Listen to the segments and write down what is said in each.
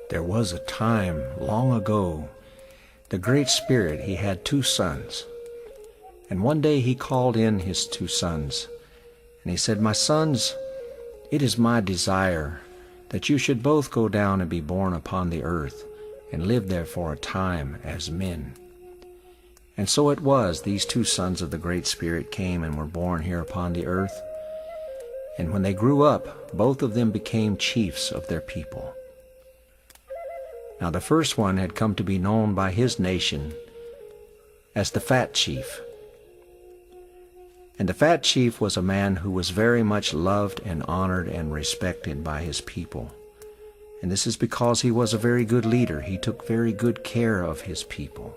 There was a time long ago, the Great Spirit, he had 2 sons. And one day he called in his 2 sons, and he said, "My sons, it is my desire that you should both go down and be born upon the earth, and live there for a time as men." And so it was, these 2 sons of the Great Spirit came and were born here upon the earth. And when they grew up, both of them became chiefs of their people. Now the first one had come to be known by his nation as the Fat Chief. And the Fat Chief was a man who was very much loved and honored and respected by his people. And this is because he was a very good leader. He took very good care of his people.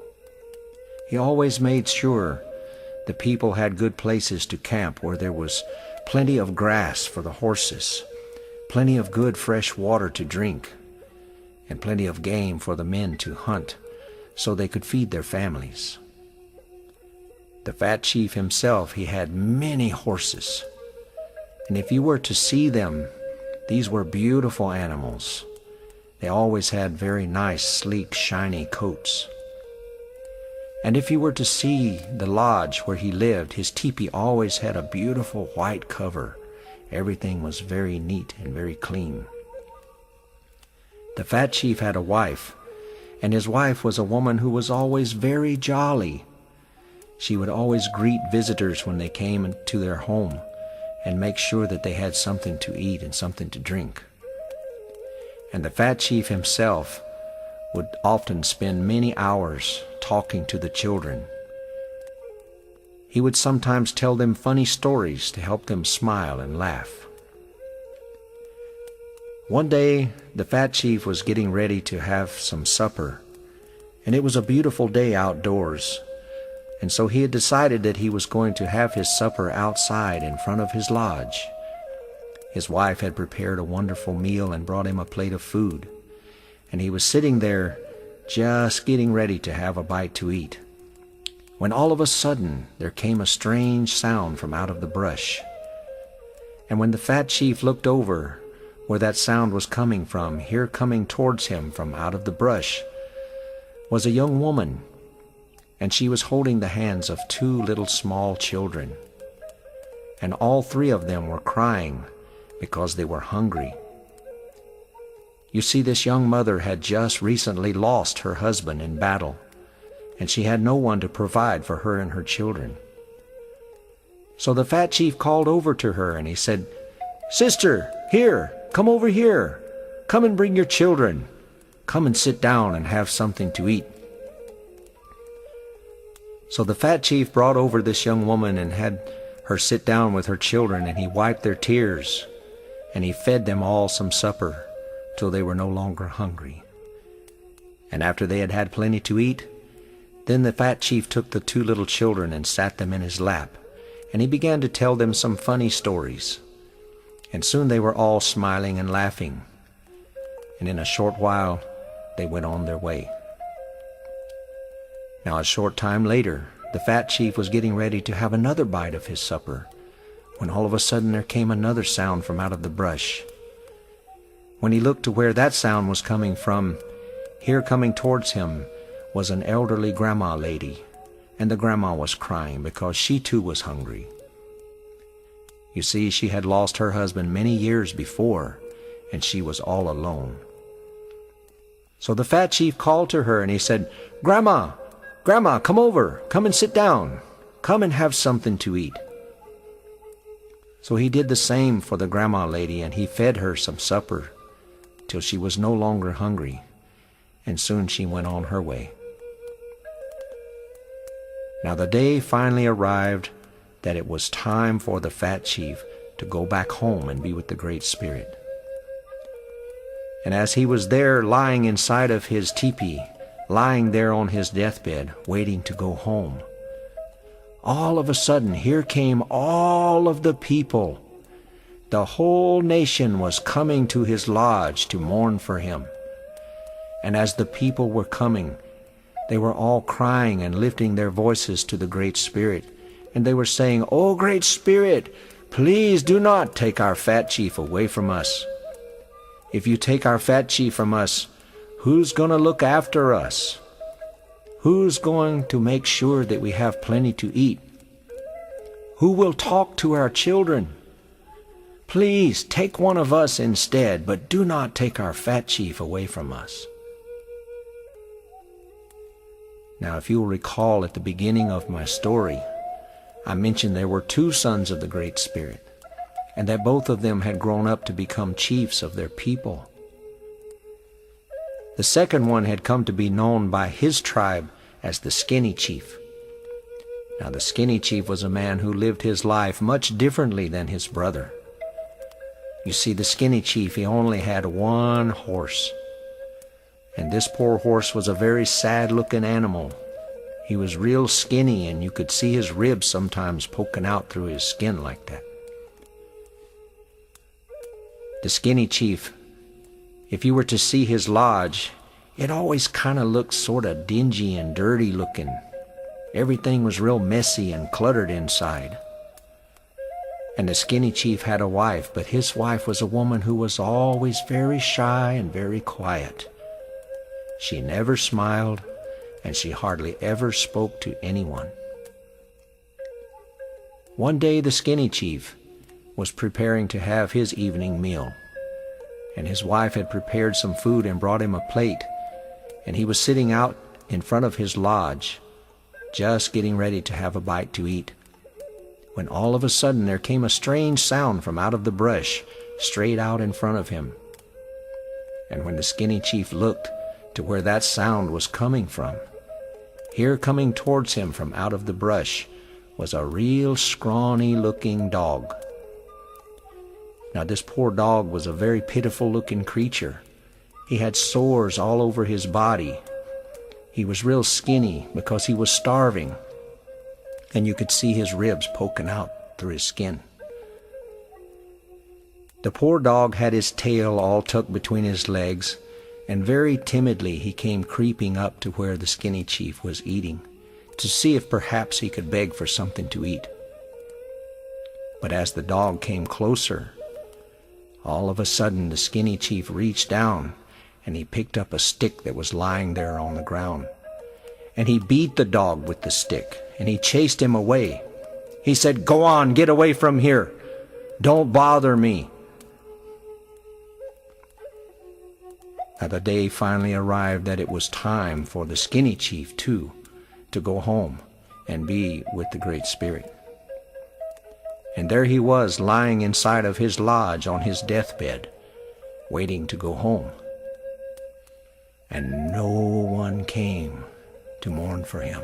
He always made sure the people had good places to camp, where there was plenty of grass for the horses, plenty of good fresh water to drink, and plenty of game for the men to hunt so they could feed their families. The Fat Chief himself, he had many horses. And if you were to see them, these were beautiful animals. They always had very nice, sleek, shiny coats. And if you were to see the lodge where he lived, his teepee always had a beautiful white cover. Everything was very neat and very clean. The Fat Chief had a wife, and his wife was a woman who was always very jolly. She would always greet visitors when they came into their home and make sure that they had something to eat and something to drink. And the Fat Chief himself would often spend many hours talking to the children. He would sometimes tell them funny stories to help them smile and laugh. One day, the Fat Chief was getting ready to have some supper, and it was a beautiful day outdoors. And so he had decided that he was going to have his supper outside in front of his lodge. His wife had prepared a wonderful meal and brought him a plate of food. And he was sitting there just getting ready to have a bite to eat, when all of a sudden there came a strange sound from out of the brush. And when the Fat Chief looked over where that sound was coming from, here coming towards him from out of the brush was a young woman. And she was holding the hands of 2 little small children. And all 3 of them were crying because they were hungry. You see, this young mother had just recently lost her husband in battle, and she had no one to provide for her and her children. So the Fat Chief called over to her and he said, "Sister, here, come over here. Come and bring your children. Come and sit down and have something to eat." So the Fat Chief brought over this young woman and had her sit down with her children, and he wiped their tears, and he fed them all some supper till they were no longer hungry. And after they had had plenty to eat, then the Fat Chief took the 2 little children and sat them in his lap, and he began to tell them some funny stories. And soon they were all smiling and laughing, and in a short while they went on their way. Now a short time later, the Fat Chief was getting ready to have another bite of his supper, when all of a sudden there came another sound from out of the brush. When he looked to where that sound was coming from, here coming towards him was an elderly grandma lady, and the grandma was crying because she too was hungry. You see, she had lost her husband many years before, and she was all alone. So the Fat Chief called to her and he said, "Grandma, Grandma, come over, come and sit down, come and have something to eat." So he did the same for the grandma lady, and he fed her some supper till she was no longer hungry, and soon she went on her way. Now the day finally arrived that it was time for the Fat Chief to go back home and be with the Great Spirit. And as he was there lying inside of his teepee, lying there on his deathbed, waiting to go home, all of a sudden here came all of the people. The whole nation was coming to his lodge to mourn for him. And as the people were coming, they were all crying and lifting their voices to the Great Spirit. And they were saying, "Oh, Great Spirit, please do not take our Fat Chief away from us. If you take our Fat Chief from us, Who's going to look after us? Who's going to make sure that we have plenty to eat? Who will talk to our children? Please take one of us instead, but do not take our fat chief away from us. Now, if you'll recall at the beginning of my story, I mentioned there were two sons of the Great Spirit, and that both of them had grown up to become chiefs of their people. The second one had come to be known by his tribe as the Skinny Chief. Now, the Skinny Chief was a man who lived his life much differently than his brother. You see, the Skinny Chief, he only had one horse. And this poor horse was a very sad-looking animal. He was real skinny, and you could see his ribs sometimes poking out through his skin like that. The Skinny Chief, if you were to see his lodge, it always kind of looked sort of dingy and dirty looking. Everything was real messy and cluttered inside. And the Skinny Chief had a wife, but his wife was a woman who was always very shy and very quiet. She never smiled, and she hardly ever spoke to anyone. One day the Skinny Chief was preparing to have his evening meal, and his wife had prepared some food and brought him a plate, and he was sitting out in front of his lodge, just getting ready to have a bite to eat, when all of a sudden there came a strange sound from out of the brush straight out in front of him. And when the Skinny Chief looked to where that sound was coming from, here coming towards him from out of the brush was a real scrawny-looking dog. Now, this poor dog was a very pitiful-looking creature. He had sores all over his body. He was real skinny because he was starving, and you could see his ribs poking out through his skin. The poor dog had his tail all tucked between his legs, and very timidly he came creeping up to where the Skinny Chief was eating, to see if perhaps he could beg for something to eat. But as the dog came closer, all of a sudden the Skinny Chief reached down and he picked up a stick that was lying there on the ground. And he beat the dog with the stick, and he chased him away. He said, "Go on, get away from here. Don't bother me." Now the day finally arrived that it was time for the Skinny Chief, too, to go home and be with the Great Spirit. And there he was, lying inside of his lodge on his deathbed, waiting to go home. And no one came to mourn for him.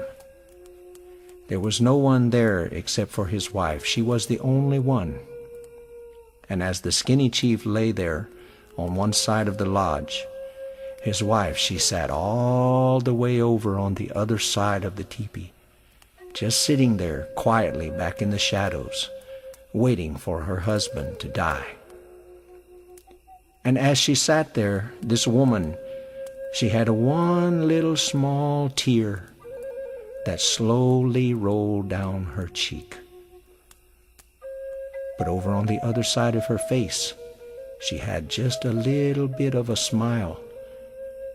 There was no one there except for his wife. She was the only one. And as the Skinny Chief lay there on one side of the lodge, his wife, she sat all the way over on the other side of the teepee, just sitting there quietly back in the shadows, waiting for her husband to die. And as she sat there, this woman, she had one little small tear that slowly rolled down her cheek. But over on the other side of her face, she had just a little bit of a smile,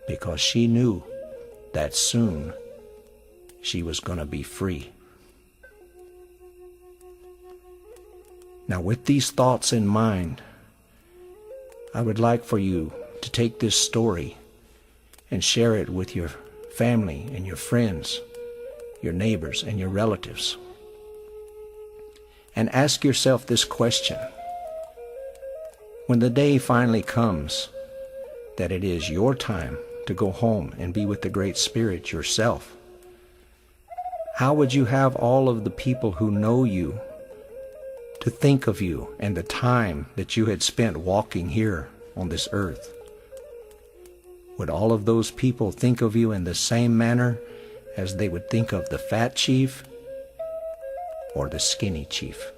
because she knew that soon she was going to be free. Now, with these thoughts in mind, I would like for you to take this story and share it with your family and your friends, your neighbors and your relatives. And ask yourself this question: when the day finally comes that it is your time to go home and be with the Great Spirit yourself, how would you have all of the people who know you to think of you and the time that you had spent walking here on this earth? Would all of those people think of you in the same manner as they would think of the fat chief or the Skinny Chief?